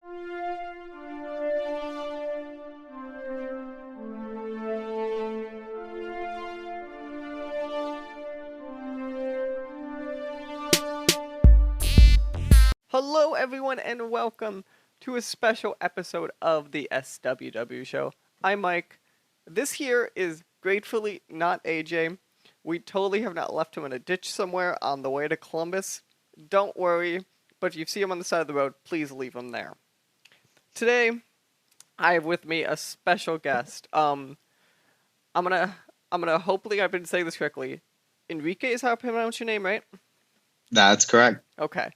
Hello, everyone, and welcome to a special episode of the SWW show. I'm Mike. This here is gratefully not AJ. We totally have not left him in a ditch somewhere on the way to Columbus. Don't worry, but if you see him on the side of the road, please leave him there. Today, I have with me a special guest. I'm gonna hopefully I've been saying this correctly. Enrique is how I pronounce your name, right? That's correct. Okay.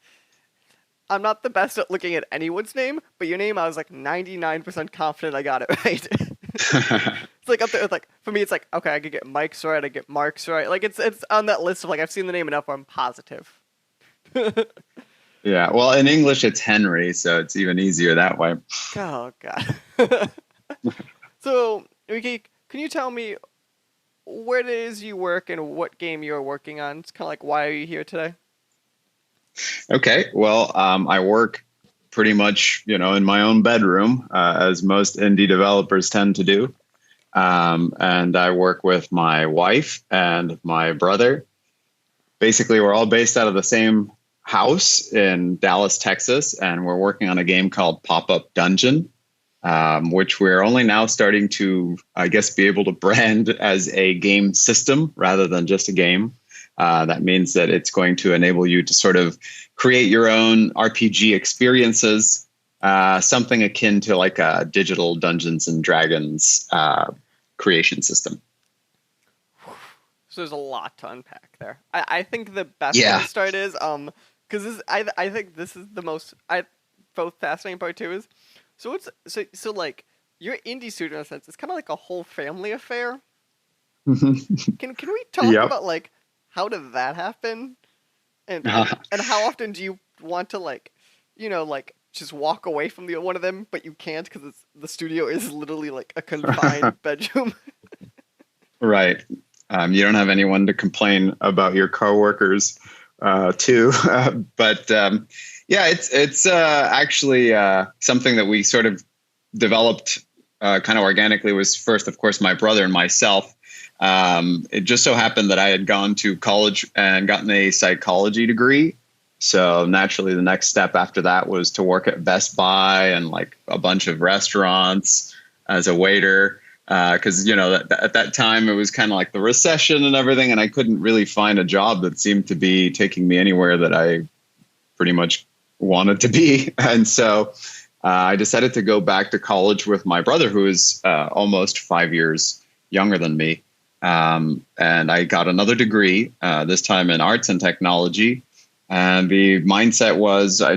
I'm not the best at looking at anyone's name, but your name I was like 99% confident I got it right. It's like up there. It's like for me, it's like okay, I could get Mike's right, I get Mark's right. Like it's on that list of like I've seen the name enough where I'm positive. Yeah, well, in English it's Henry, so it's even easier that way. Oh god. So, Ricky, can you tell me where it is you work and what game you're working on? It's kind of like why are you here today? Okay, well, I work pretty much, in my own bedroom, as most indie developers tend to do. And I work with my wife and my brother. Basically, we're all based out of the same house in Dallas, Texas, and we're working on a game called Popup Dungeon, which we're only now starting to, I guess, be able to brand as a game system rather than just a game. That means that it's going to enable you to sort of create your own RPG experiences, something akin to like a digital Dungeons and Dragons creation system. So there's a lot to unpack there. I think the best way to start is because I think this is the most both fascinating part too is so like your indie studio in a sense it's kind of like a whole family affair. Can we talk about like how did that happen? And how often do you want to like just walk away from the one of them, but you can't because the studio is literally like a confined bedroom. Right. You don't have anyone to complain about your coworkers too. But it's actually something that we sort of developed kind of organically. Was first, of course, my brother and myself. It just so happened that I had gone to college and gotten a psychology degree. So naturally, the next step after that was to work at Best Buy and like a bunch of restaurants as a waiter. Because, at that time, it was kind of like the recession and everything. And I couldn't really find a job that seemed to be taking me anywhere that I pretty much wanted to be. And so I decided to go back to college with my brother, who is almost 5 years younger than me. And I got another degree, this time in arts and technology. And the mindset was I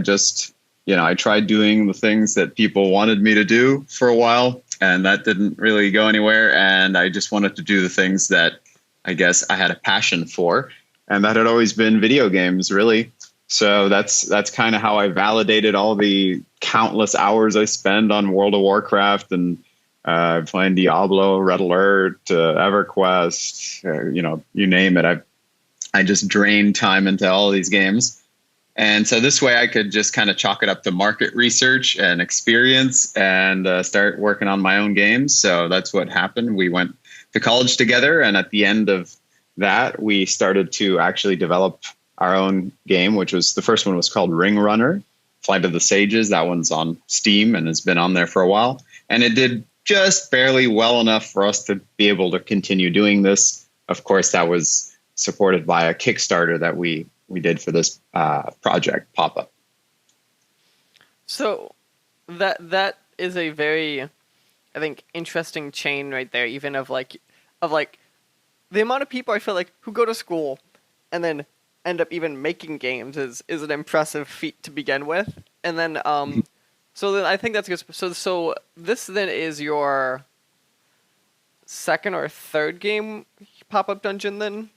tried doing the things that people wanted me to do for a while, and that didn't really go anywhere. And I just wanted to do the things that I guess I had a passion for. And that had always been video games, really. So that's kind of how I validated all the countless hours I spend on World of Warcraft and playing Diablo, Red Alert, EverQuest, you name it. I just drained time into all these games. And so this way I could just kind of chalk it up to market research and experience and start working on my own games. So that's what happened. We went to college together. And at the end of that, we started to actually develop our own game, which was the first one was called Ring Runner, Flight of the Sages. That one's on Steam and has been on there for a while. And it did just barely well enough for us to be able to continue doing this. Of course, that was supported by a Kickstarter that we did for this project, Popup. So that is a very, I think, interesting chain right there, even of like the amount of people I feel like who go to school and then end up even making games is an impressive feat to begin with. And then so then I think that's good. So this then is your second or third game, Popup Dungeon then?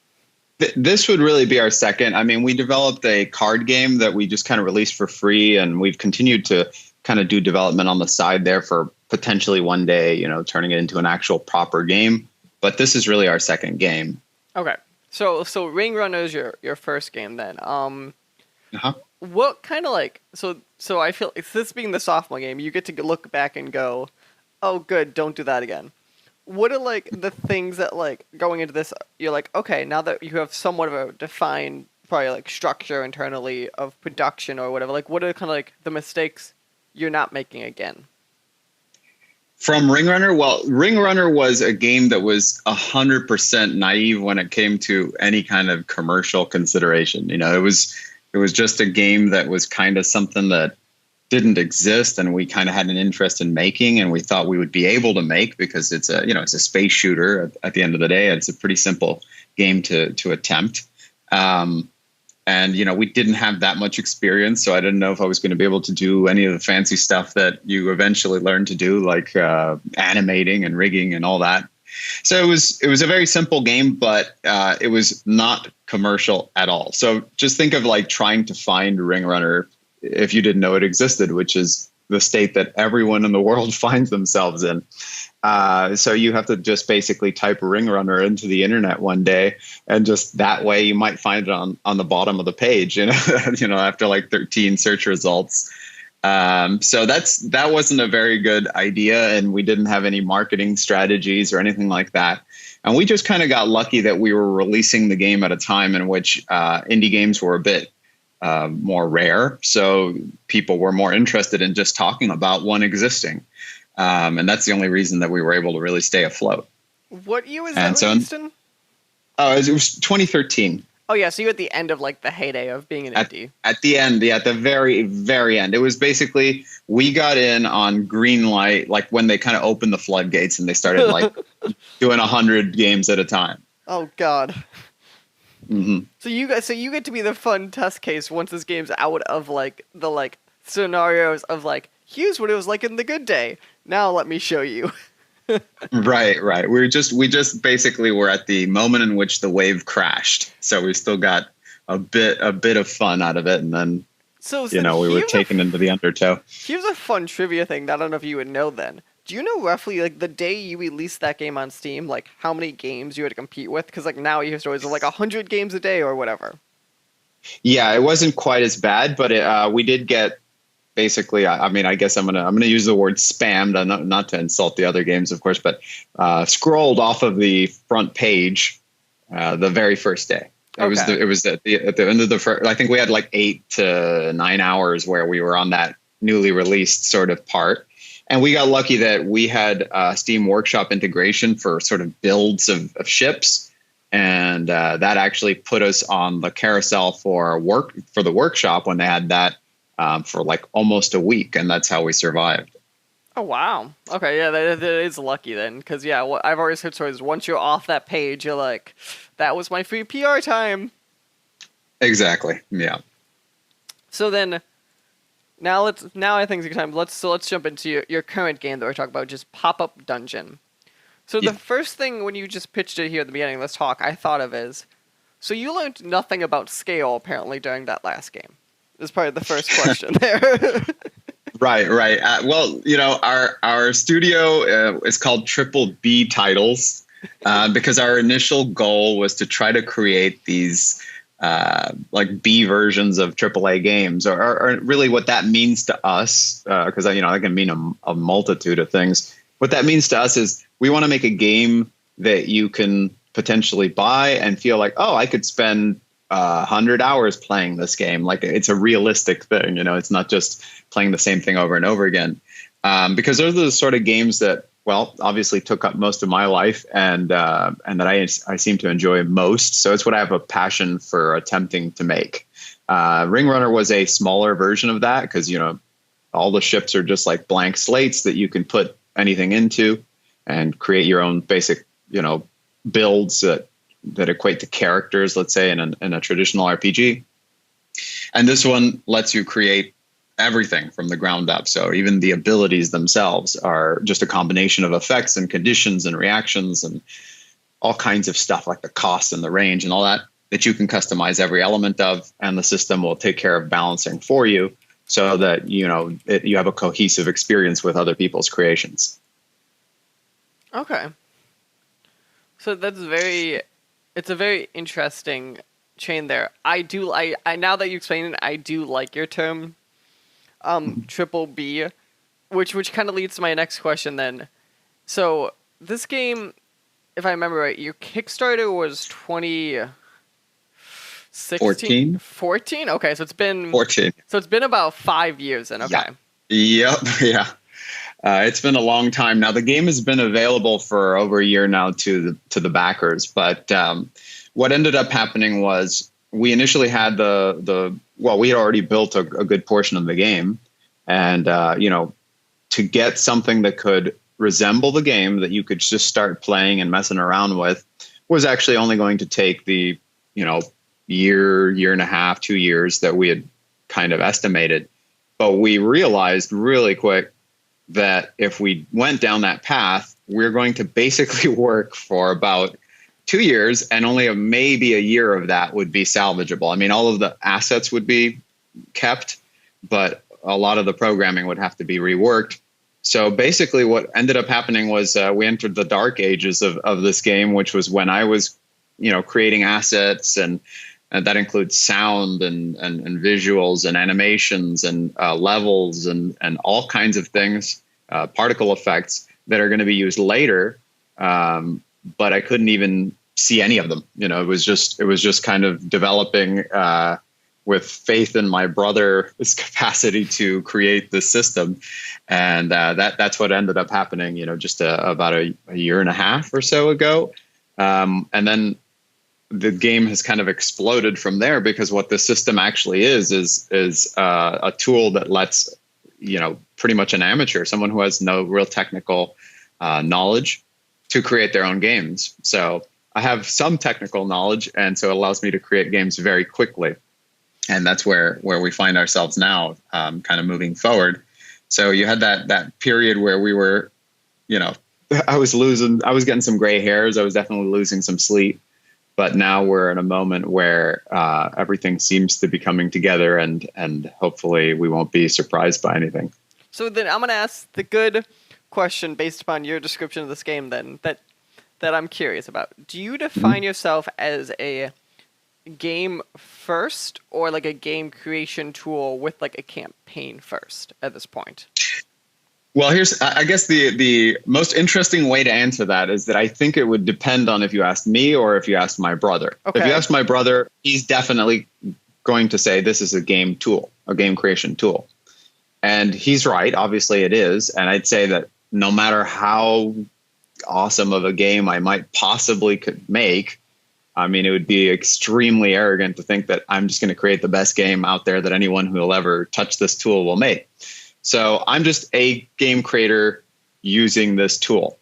This would really be our second. I mean, we developed a card game that we just kind of released for free, and we've continued to kind of do development on the side there for potentially one day, turning it into an actual proper game. But this is really our second game. Okay. So Ring Runner is your first game then. what kind of like so I feel it's this being the sophomore game, you get to look back and go, oh good, don't do that again. What are like the things that like going into this you're like, okay, now that you have somewhat of a defined probably like structure internally of production or whatever, like what are kind of like the mistakes you're not making again? From Ring Runner, well, Ring Runner was a game that was 100% naive when it came to any kind of commercial consideration. You know, it was just a game that was kind of something that didn't exist, and we kind of had an interest in making, and we thought we would be able to make because it's a, you know, it's a space shooter. At the end of the day, it's a pretty simple game to attempt. And, you know, we didn't have that much experience, so I didn't know if I was going to be able to do any of the fancy stuff that you eventually learn to do, like animating and rigging and all that. So it was a very simple game, but it was not commercial at all. So just think of like trying to find Ring Runner if you didn't know it existed, which is the state that everyone in the world finds themselves in. So you have to just basically type Ring Runner into the internet one day, and just that way you might find it on the bottom of the page, you know, you know, after like 13 search results. So that wasn't a very good idea, and we didn't have any marketing strategies or anything like that. And we just kind of got lucky that we were releasing the game at a time in which indie games were a bit more rare. So people were more interested in just talking about one existing. And that's the only reason that we were able to really stay afloat. What year was that released in? Oh, it was 2013. Oh yeah, so you're at the end of like the heyday of being an indie. At the end, yeah, at the very, very end. It was basically, we got in on green light, like when they kind of opened the floodgates and they started like doing 100 games at a time. Oh God. Mm-hmm. So you get to be the fun test case once this game's out of like the like scenarios of like, here's what it was like in the good day. Now let me show you. Right. We just basically were at the moment in which the wave crashed. So we still got a bit of fun out of it, and then you know, we were taken into the undertow. Here's a fun trivia thing that I don't know if you would know then. Do you know roughly like the day you released that game on Steam, like how many games you had to compete with? Because like now you hear stories of like 100 games a day or whatever. Yeah, it wasn't quite as bad, but we did get. Basically, I mean, I guess I'm gonna use the word spammed, not to insult the other games, of course, but scrolled off of the front page the very first day. It was at the end of the first. I think we had like 8 to 9 hours where we were on that newly released sort of part, and we got lucky that we had Steam Workshop integration for sort of builds of ships, and that actually put us on the carousel for the workshop when they had that. For like almost a week, and that's how we survived. Oh wow! Okay, yeah, that is lucky then, because yeah, I've always heard stories. Once you're off that page, you're like, "That was my free PR time." Exactly. Yeah. So then, now I think it's a good time. Let's jump into your current game that we're talking about, just Popup Dungeon. So the first thing when you just pitched it here at the beginning of this talk, I thought of is, so you learned nothing about scale apparently during that last game. Is probably the first question there. Right. Well, you know, our studio is called Triple B Titles because our initial goal was to try to create these like B versions of AAA games, or really what that means to us, because you know that can mean a multitude of things. What that means to us is we want to make a game that you can potentially buy and feel like, oh, I could spend 100 hours playing this game. Like it's a realistic thing, you know, it's not just playing the same thing over and over again. Because those are the sort of games that, well, obviously took up most of my life and that I seem to enjoy most. So it's what I have a passion for attempting to make. Ring Runner was a smaller version of that because, you know, all the ships are just like blank slates that you can put anything into and create your own basic, you know, builds that equate to characters, let's say, in a traditional RPG. And this one lets you create everything from the ground up. So even the abilities themselves are just a combination of effects and conditions and reactions and all kinds of stuff like the cost and the range and all that you can customize every element of, and the system will take care of balancing for you so that, you know, you have a cohesive experience with other people's creations. Okay. So it's a very interesting chain there. I do. I now that you explain it, I do like your term, triple B, which kind of leads to my next question then. So this game, if I remember right, your Kickstarter was 2016? 14? Okay, so it's been 14. So it's been about 5 years then. Okay. Yeah. Yep. Yeah. It's been a long time now. The game has been available for over a year now to the backers. But what ended up happening was we initially had we had already built a good portion of the game, and to get something that could resemble the game that you could just start playing and messing around with was actually only going to take the year and a half, 2 years that we had kind of estimated. But we realized really quick that if we went down that path, we're going to basically work for about 2 years, and only maybe a year of that would be salvageable. I mean, all of the assets would be kept, but a lot of the programming would have to be reworked. So basically what ended up happening was we entered the dark ages of this game, which was when I was, creating assets, and that includes sound and visuals and animations and levels and all kinds of things, particle effects that are going to be used later. But I couldn't even see any of them. It was just kind of developing with faith in my brother's capacity to create the system. And that's what ended up happening, just about a year and a half or so ago. And then the game has kind of exploded from there, because what the system actually is a tool that lets, pretty much an amateur, someone who has no real technical knowledge, to create their own games. So I have some technical knowledge, and so it allows me to create games very quickly. And that's where we find ourselves now, kind of moving forward. So you had that period where we were, I was getting some gray hairs. I was definitely losing some sleep. But now we're in a moment where everything seems to be coming together, and hopefully we won't be surprised by anything. So then I'm going to ask the good question based upon your description of this game then, that I'm curious about. Do you define yourself as a game first, or like a game creation tool with like a campaign first at this point? Well, I guess the most interesting way to answer that is that I think it would depend on if you asked me or if you asked my brother. Okay. If you asked my brother, he's definitely going to say this is a game tool, a game creation tool. And he's right. Obviously it is. And I'd say that no matter how awesome of a game I might possibly could make, I mean, it would be extremely arrogant to think that I'm just going to create the best game out there that anyone who will ever touch this tool will make. So I'm just a game creator using this tool,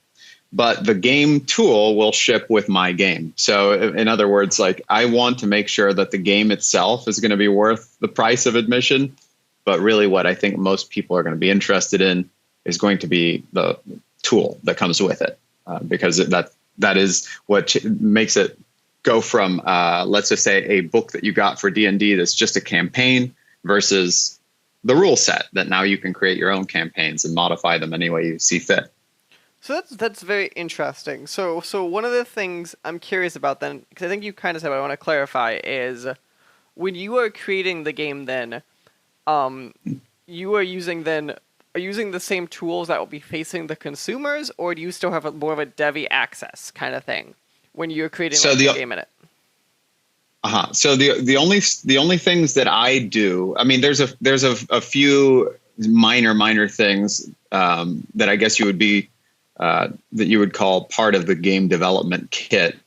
but the game tool will ship with my game. So in other words, like, I want to make sure that the game itself is going to be worth the price of admission. But really what I think most people are going to be interested in is going to be the tool that comes with it, because that is what makes it go from, let's just say, a book that you got for D&D that's just a campaign versus the rule set that now you can create your own campaigns and modify them any way you see fit. So that's very interesting. So one of the things I'm curious about then, because I think you kind of said what I want to clarify, is when you are creating the game then, you are using the same tools that will be facing the consumers, or do you still have more of a Devi access kind of thing when you're creating the game in it? So the only things that I do, I mean, there's a few minor things that I guess you would be that you would call part of the game development kit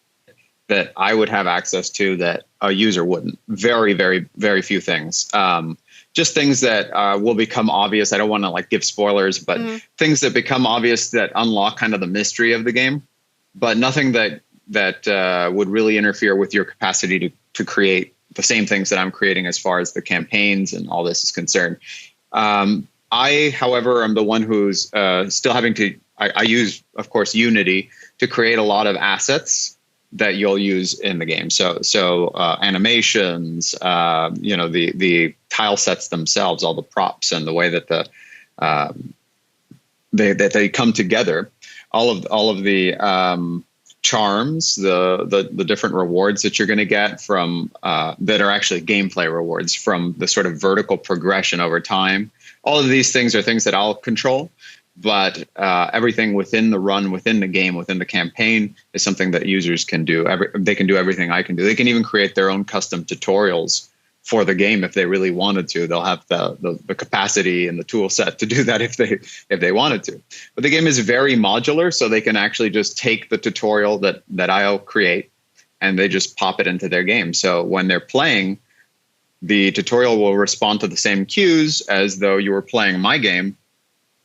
that I would have access to that a user wouldn't. Very, very, very few things. Just things that will become obvious. I don't want to like give spoilers, but things that become obvious that unlock kind of the mystery of the game, but nothing that would really interfere with your capacity to create the same things that I'm creating as far as the campaigns and all this is concerned. I, however, am the one who's still having to, I use, of course, Unity to create a lot of assets that you'll use in the game. So animations, the tile sets themselves, all the props and the way that they come together, all of the charms, the different rewards that you're going to get from that are actually gameplay rewards from the sort of vertical progression over time. All of these things are things that I'll control, but everything within the run, within the game, within the campaign is something that users can do. They can do everything I can do. They can even create their own custom tutorials for the game if they really wanted to. They'll have the capacity and the tool set to do that if they wanted to. But the game is very modular, so they can actually just take the tutorial that I'll create and they just pop it into their game. So when they're playing, the tutorial will respond to the same cues as though you were playing my game.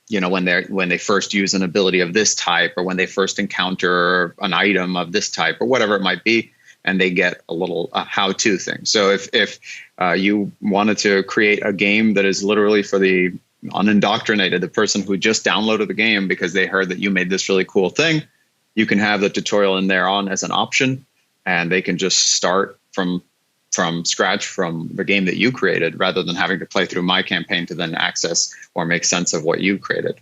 You know, when they first use an ability of this type, or when they first encounter an item of this type, or whatever it might be, and they get a little how-to thing. So if you wanted to create a game that is literally for the unindoctrinated, the person who just downloaded the game because they heard that you made this really cool thing, you can have the tutorial in there on as an option, and they can just start from scratch from the game that you created, rather than having to play through my campaign to then access or make sense of what you created.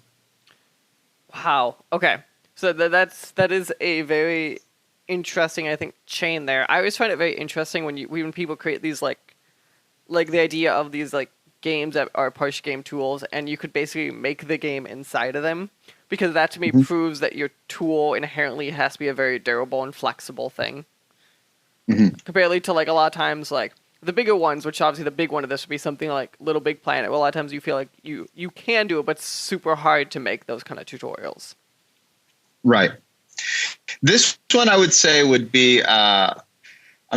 Wow. Okay. So that is a very interesting, I think, chain there. I always find it very interesting when people create these like the idea of these like games that are push game tools, and you could basically make the game inside of them, because that to me proves that your tool inherently has to be a very durable and flexible thing. Comparatively to like a lot of times like the bigger ones, which obviously the big one of this would be something like Little Big Planet, where a lot of times you feel like you can do it, but it's super hard to make those kind of tutorials. Right. This one I would say would be, I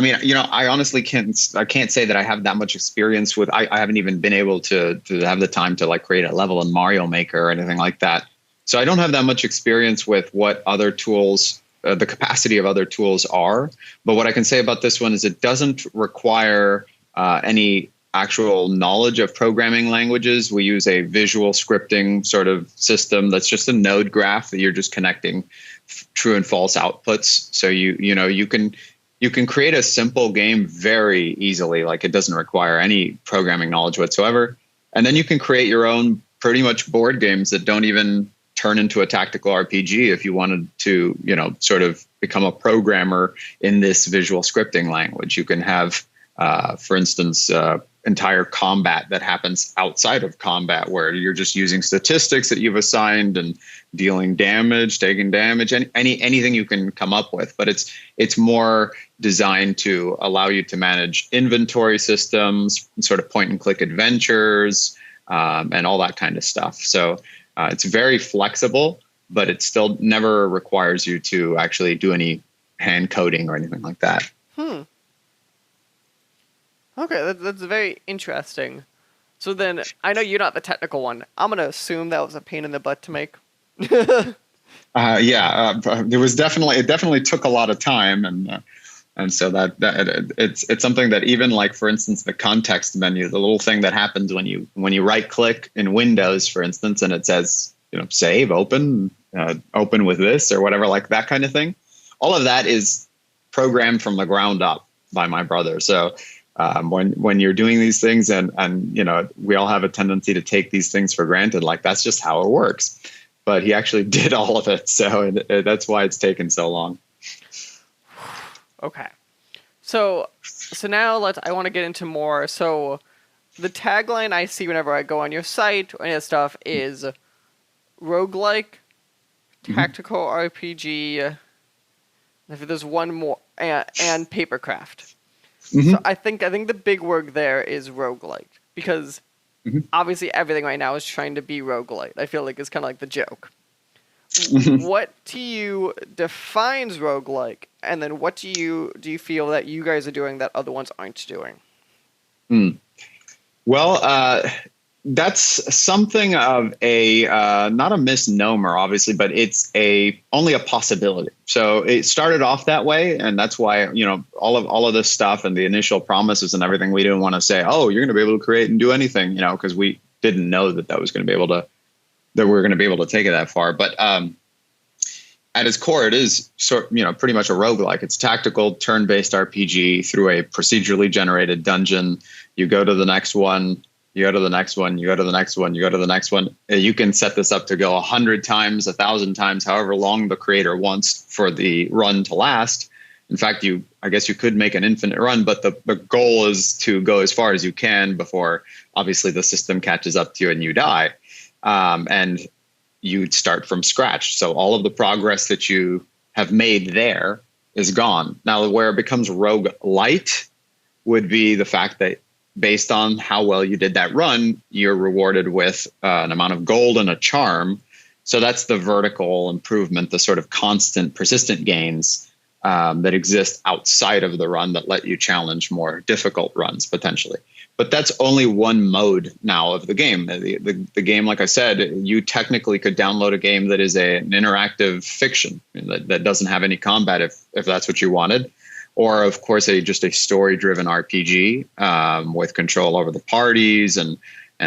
mean, you know, I honestly can't say that I have that much experience with, I haven't even been able to have the time to like create a level in Mario Maker or anything like that. So I don't have that much experience with what other tools, the capacity of other tools are. But what I can say about this one is it doesn't require any actual knowledge of programming languages. We use a visual scripting sort of system that's just a node graph that you're just connecting true and false outputs. So you can create a simple game very easily. Like, it doesn't require any programming knowledge whatsoever. And then you can create your own pretty much board games that don't even turn into a tactical RPG if you wanted to, you know, sort of become a programmer in this visual scripting language. You can have, for instance, entire combat that happens outside of combat, where you're just using statistics that you've assigned and dealing damage, taking damage, anything you can come up with. But it's more designed to allow you to manage inventory systems, sort of point and click adventures, and all that kind of stuff. So it's very flexible, but it still never requires you to actually do any hand coding or anything like that. Okay, that's very interesting. So then, I know you're not the technical one. I'm going to assume that was a pain in the butt to make. It definitely took a lot of time, and so that it's something that even, like, for instance, the context menu, the little thing that happens when you right click in Windows, for instance, and it says, you know, save, open with this or whatever, like that kind of thing. All of that is programmed from the ground up by my brother. So when you're doing these things, and you know, we all have a tendency to take these things for granted, like that's just how it works. But he actually did all of it, so that's why it's taken so long. Okay, so now I want to get into more. So the tagline I see whenever I go on your site or any of that stuff is roguelike, tactical RPG. If there's one more, and papercraft. So I think the big word there is roguelike, because obviously everything right now is trying to be roguelite. I feel like it's kind of like the joke. What to you defines roguelike, and then what do you feel that you guys are doing that other ones aren't doing? Well, that's something of a not a misnomer, obviously, but it's only a possibility. So it started off that way, and that's why, you know, all of this stuff and the initial promises and everything, we didn't want to say, oh, you're going to be able to create and do anything, you know, because we didn't know that was going to be able to, that we were going to be able to take it that far. But at its core, it is pretty much a roguelike. It's tactical turn-based RPG through a procedurally generated dungeon. You go to the next one. you go to the next one, you go to the next one, you go to the next one. You can set this up to go 100 times, 1,000 times, however long the creator wants for the run to last. In fact, I guess you could make an infinite run, but the goal is to go as far as you can before obviously the system catches up to you and you die. And you start from scratch. So all of the progress that you have made there is gone. Now, where it becomes roguelite would be the fact that based on how well you did that run, you're rewarded with an amount of gold and a charm. So that's the vertical improvement, the sort of constant, persistent gains that exist outside of the run that let you challenge more difficult runs potentially. But that's only one mode now of the game. The game, like I said, you technically could download a game that is an interactive fiction that doesn't have any combat if that's what you wanted. Or, of course, just a story-driven RPG with control over the parties and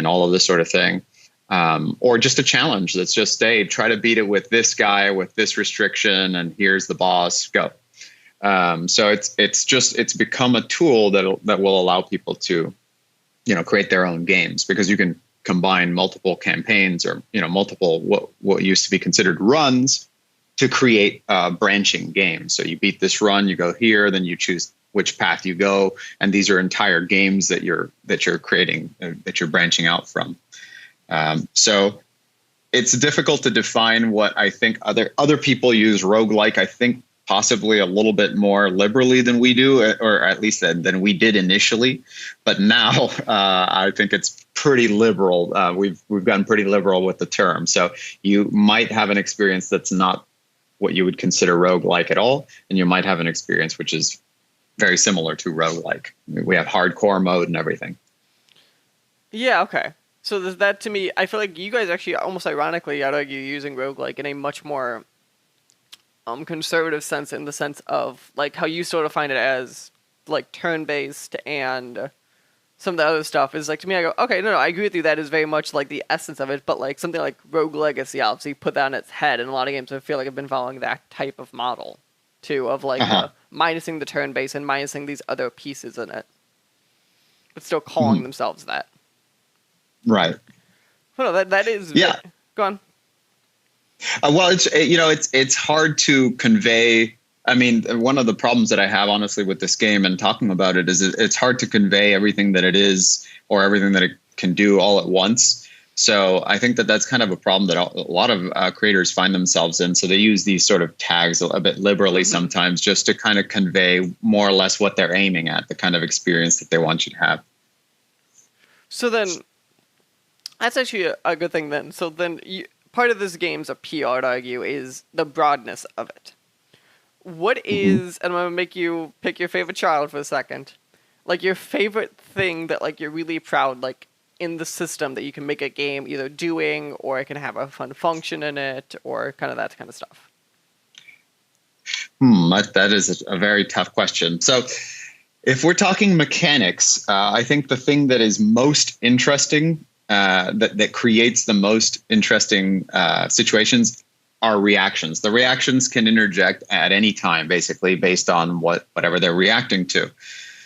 all of this sort of thing. Or just a challenge that's just, hey, try to beat it with this guy with this restriction, and here's the boss, go. So it's become a tool that will allow people to, create their own games, because you can combine multiple campaigns or, multiple what used to be considered runs to create branching games. So you beat this run, you go here, then you choose which path you go, and these are entire games that you're creating, that you're branching out from. So it's difficult to define what I think other people use roguelike, I think possibly a little bit more liberally than we do, or at least than we did initially. But now I think it's pretty liberal. We've gotten pretty liberal with the term. So you might have an experience that's not what you would consider roguelike at all, and you might have an experience which is very similar to roguelike. We have hardcore mode and everything. Yeah, okay. So that, to me, I feel like you guys actually, almost ironically, I'd argue, using roguelike in a much more conservative sense, in the sense of like how you sort of find it as like turn-based, and some of the other stuff is like, to me, I go, okay, no, I agree with you, that is very much like the essence of it. But like something like Rogue Legacy, obviously put that on its head, and a lot of games I feel like have been following that type of model too, of like minusing the turn-based and minusing these other pieces in it, but still calling themselves that. Right. Well, no, that is, yeah. Go on. Well, it's hard to convey. I mean, one of the problems that I have, honestly, with this game and talking about it is it's hard to convey everything that it is or everything that it can do all at once. So I think that's kind of a problem that a lot of creators find themselves in. So they use these sort of tags a bit liberally sometimes, just to kind of convey more or less what they're aiming at, the kind of experience that they want you to have. So then, that's actually a good thing then. So then part of this game's appeal, I'd argue, is the broadness of it. What is, and I'm going to make you pick your favorite child for a second, like your favorite thing that like you're really proud, like in the system, that you can make a game either doing, or it can have a fun function in it, or kind of that kind of stuff? That is a very tough question. So if we're talking mechanics, I think the thing that is most interesting, that creates the most interesting situations, are reactions. The reactions can interject at any time, basically, based on whatever they're reacting to.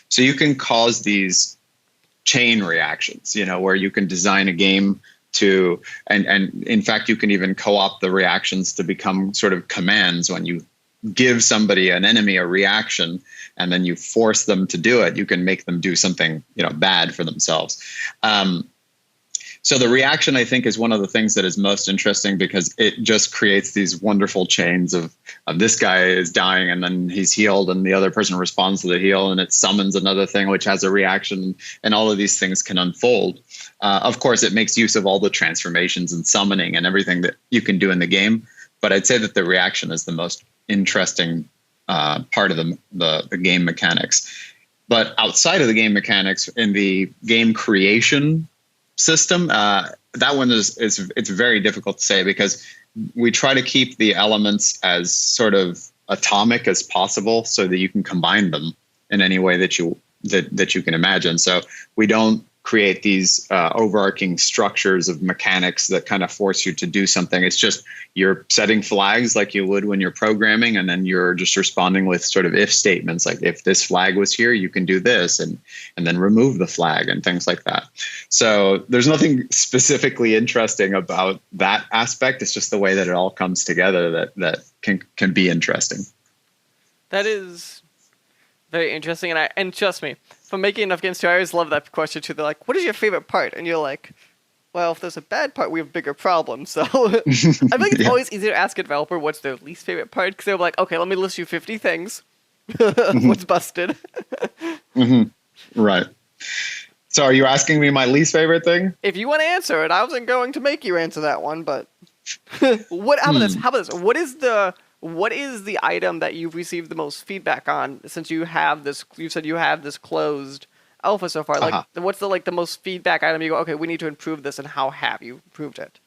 So you can cause these chain reactions, where you can design a game to, and in fact, you can even co-opt the reactions to become sort of commands. When you give somebody, an enemy, a reaction, and then you force them to do it, you can make them do something, bad for themselves. So the reaction, I think, is one of the things that is most interesting, because it just creates these wonderful chains of this guy is dying and then he's healed, and the other person responds to the heal, and it summons another thing which has a reaction, and all of these things can unfold. Of course, it makes use of all the transformations and summoning and everything that you can do in the game. But I'd say that the reaction is the most interesting part of the game mechanics. But outside of the game mechanics, in the game creation system, that one it's very difficult to say, because we try to keep the elements as sort of atomic as possible, so that you can combine them in any way that you can imagine. So we don't create these overarching structures of mechanics that kind of force you to do something. It's just you're setting flags like you would when you're programming, and then you're just responding with sort of if statements, like if this flag was here, you can do this, and then remove the flag and things like that. So there's nothing specifically interesting about that aspect. It's just the way that it all comes together that can be interesting. That is very interesting, and trust me, from making enough games too, I always love that question too. They're like, "What is your favorite part?" And you're like, "Well, if there's a bad part, we have bigger problems." So I think it's always easier to ask a developer what's their least favorite part, because they're like, "Okay, let me list you 50 things. What's busted?" Right. So, are you asking me my least favorite thing? If you want to answer it, I wasn't going to make you answer that one, but what? How about this? How about this? What is the item that you've received the most feedback on, since you have this? You said you have this closed alpha so far. Like, what's the most feedback item you go, okay, we need to improve this, and how have you improved it?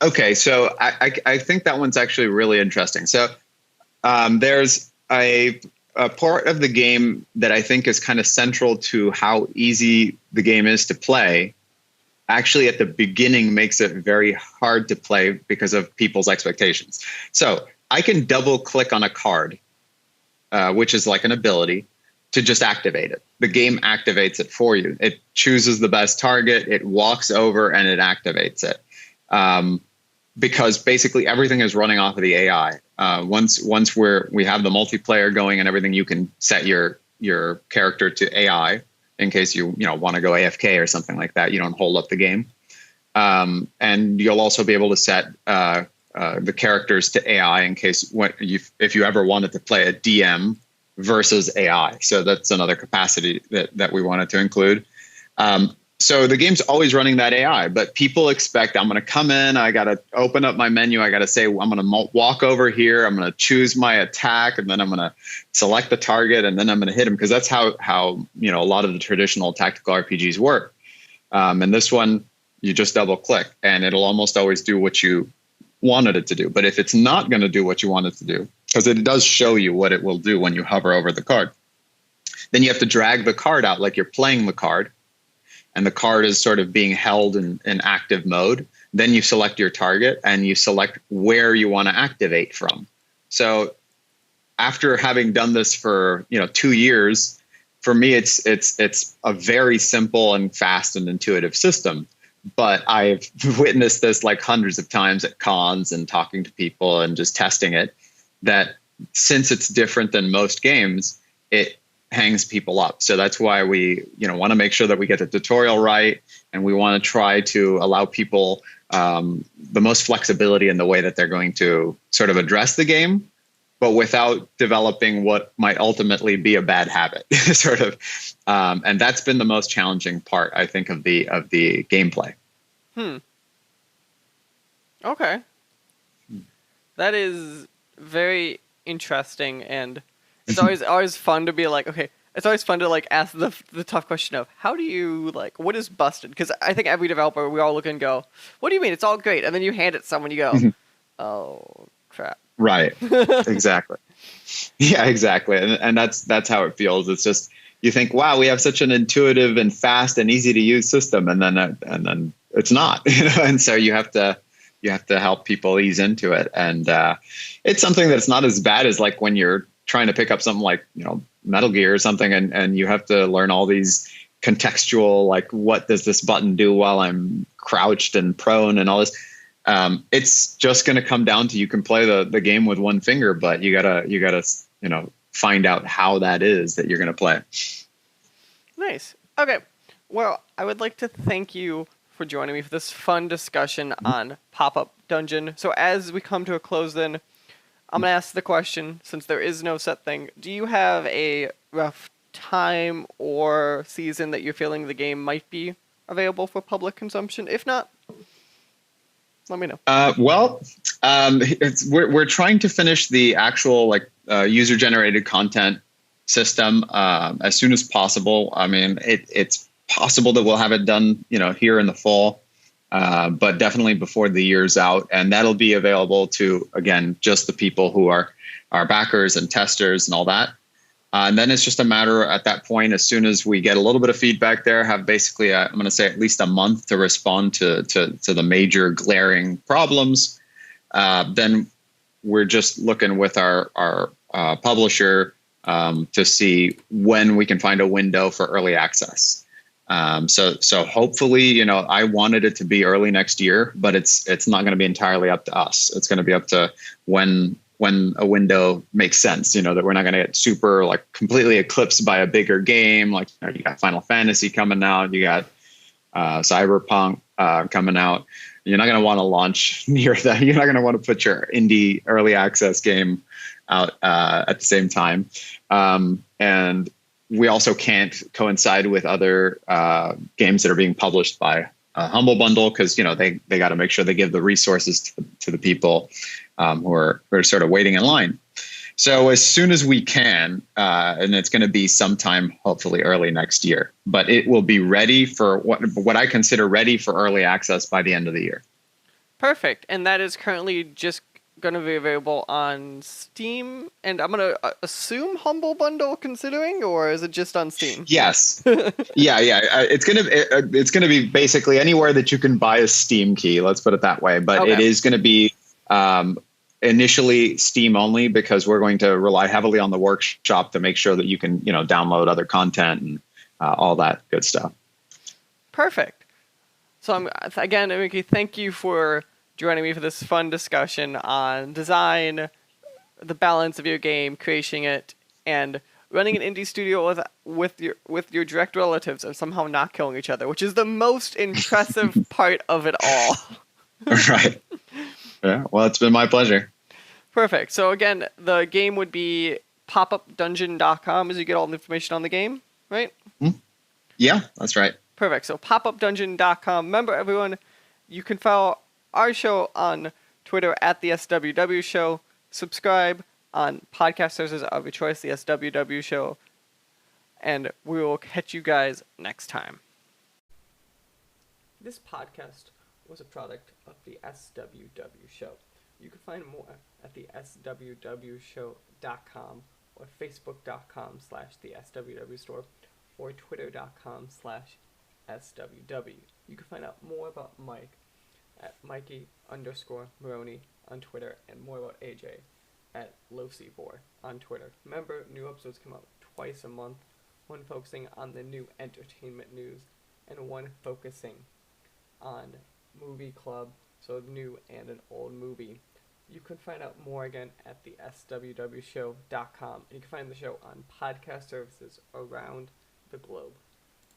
Okay, so I think that one's actually really interesting. So there's a part of the game that I think is kind of central to how easy the game is to play. Actually, at the beginning, makes it very hard to play because of people's expectations. So I can double click on a card, which is like an ability, to just activate it. The game activates it for you. It chooses the best target, it walks over, and it activates it. Because basically everything is running off of the AI. Once we have the multiplayer going and everything, you can set your character to AI in case you want to go AFK or something like that. You don't hold up the game. And you'll also be able to set the characters to AI in case if you ever wanted to play a DM versus AI. So that's another capacity that we wanted to include. So the game's always running that AI, but people expect I'm going to come in, I got to open up my menu, I got to say, I'm going to walk over here, I'm going to choose my attack, and then I'm going to select the target, and then I'm going to hit him, because that's how a lot of the traditional tactical RPGs work. And this one, you just double click, and it'll almost always do what you wanted it to do. But if it's not going to do what you want it to do, because it does show you what it will do when you hover over the card, then you have to drag the card out like you're playing the card, and the card is sort of being held in active mode. Then you select your target and you select where you want to activate from. So after having done this for 2 years, for me it's a very simple and fast and intuitive system. But I've witnessed this like hundreds of times at cons and talking to people and just testing it, that since it's different than most games, it hangs people up. So that's why we want to make sure that we get the tutorial right, and we want to try to allow people the most flexibility in the way that they're going to sort of address the game, but without developing what might ultimately be a bad habit, sort of. And that's been the most challenging part, I think, of the gameplay. Okay. That is very interesting, and it's always fun to be like, okay, it's always fun to like ask the tough question of, how do you what is busted? Because I think every developer, we all look and go, what do you mean? It's all great. And then you hand it someone, you go, oh crap. Right. Exactly. Yeah, exactly. And that's how it feels. It's just, you think, wow, we have such an intuitive and fast and easy to use system. And then it's not, and so you have to help people ease into it. And it's something that's not as bad as like when you're trying to pick up something like, Metal Gear or something, and you have to learn all these contextual, like, what does this button do while I'm crouched and prone and all this. It's just going to come down to, you can play the game with one finger, but you gotta find out how that is that you're going to play. Nice. Okay. Well, I would like to thank you for joining me for this fun discussion on Popup Dungeon. So as we come to a close, then I'm going to ask the question, since there is no set thing, do you have a rough time or season that you're feeling the game might be available for public consumption? If not, let me know. We're trying to finish the actual user-generated content system as soon as possible. I mean, it's possible that we'll have it done, here in the fall. But definitely before the year's out, and that'll be available to, again, just the people who are our backers and testers and all that. And then it's just a matter at that point, as soon as we get a little bit of feedback there, have basically, I'm going to say at least a month to respond to the major glaring problems. Then we're just looking with our publisher to see when we can find a window for early access. So hopefully, I wanted it to be early next year, but it's not going to be entirely up to us. It's going to be up to when a window makes sense, that we're not going to get super like completely eclipsed by a bigger game. Like you got Final Fantasy coming out, you got Cyberpunk coming out. You're not going to want to launch near that. You're not going to want to put your indie early access game out at the same time. And we also can't coincide with other games that are being published by Humble Bundle, because they got to make sure they give the resources to the people who are sort of waiting in line. So as soon as we can, and it's going to be sometime hopefully early next year, but it will be ready for what I consider ready for early access by the end of the year. Perfect. And that is currently just going to be available on Steam, and I'm going to assume Humble Bundle considering, or is it just on Steam? Yes. Yeah. It's going to be basically anywhere that you can buy a Steam key. Let's put it that way. But okay. It is going to be initially Steam only, because we're going to rely heavily on the workshop to make sure that you can, download other content and all that good stuff. Perfect. So again, Mickey, thank you for joining me for this fun discussion on design, the balance of your game, creating it, and running an indie studio with your direct relatives and somehow not killing each other, which is the most impressive part of it all. Right. Yeah. Well, it's been my pleasure. Perfect. So again, the game would be popupdungeon.com as you get all the information on the game, right? Yeah, that's right. Perfect. So popupdungeon.com. Remember, everyone, you can follow our show on Twitter at the SWW Show. Subscribe on podcast services of your choice, the SWW Show. And we will catch you guys next time. This podcast was a product of the SWW Show. You can find more at the SWWshow.com or Facebook.com/the SWW Store or Twitter.com/SWW. You can find out more about Mike at Mikey_Maroney on Twitter, and more about AJ at LoCBor on Twitter. Remember, new episodes come out twice a month, one focusing on the new entertainment news and one focusing on movie club, so new and an old movie. You can find out more again at the SWWshow.com, and you can find the show on podcast services around the globe.